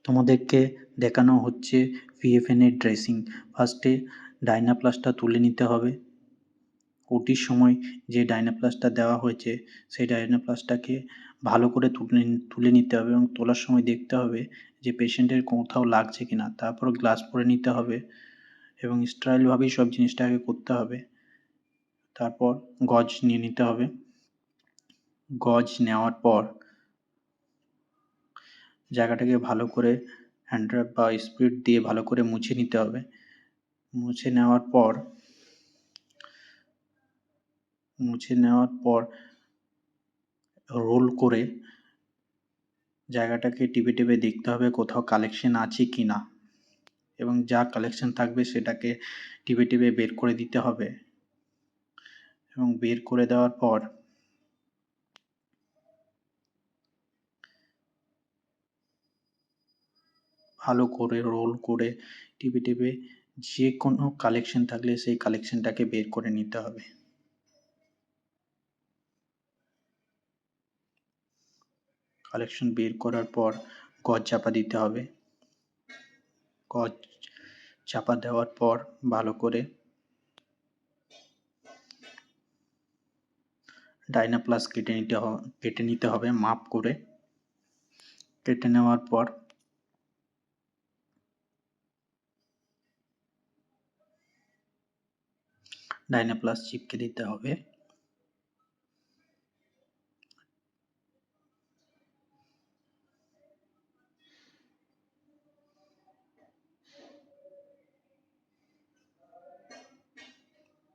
তোমাদেরকে দেখানো হচ্ছে PFN এর ড্রেসিং। ফার্স্টে ডায়নাপ্লাসটা তুলে নিতে হবে। ওটির সময় যে ডায়নাপ্লাসটা দেওয়া হয়েছে সেই ডায়নাপ্লাসটাকে ভালো করে তুলে নিতে হবে এবং তোলার সময় দেখতে হবে যে পেশেন্টের কোথাও লাগছে কিনা। তারপর গ্লাভস পরে নিতে হবে এবং স্টেরাইলভাবেই সব জিনিসটাকে করতে হবে। তারপর গজ নিয়ে নিতে হবে। গজ নেওয়ার পর জায়গাটাকে ভালো করে হ্যান্ড রাব বা স্পিরিট দিয়ে ভালো করে মুছে নিতে হবে। মুছে নেওয়ার পর রোল করে জায়গাটাকে টিপে টিপে দেখতে হবে কোথাও কালেকশন আছে কি না এবং যা কালেকশন থাকবে সেটাকে টিপে টিপে বের করে দিতে হবে এবং বের করে দেওয়ার পর ভালো করে রোল করে টিপে টিপে যে কোনো কালেকশন থাকলে সেই কালেকশনটাকে বের করে নিতে হবে। কালেকশন বের করার পর গজ চাপা দিতে হবে। গজ চাপা দেওয়ার পর ভালো করে ডায়নাপ্লাস কেটে নিতে হবে মাপ করে। কেটে নেওয়ার পর ডায়নাপ্লাস চিপকে দিতে হবে।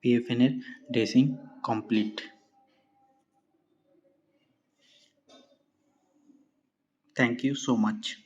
PFN এর dressing complete. Thank you so much.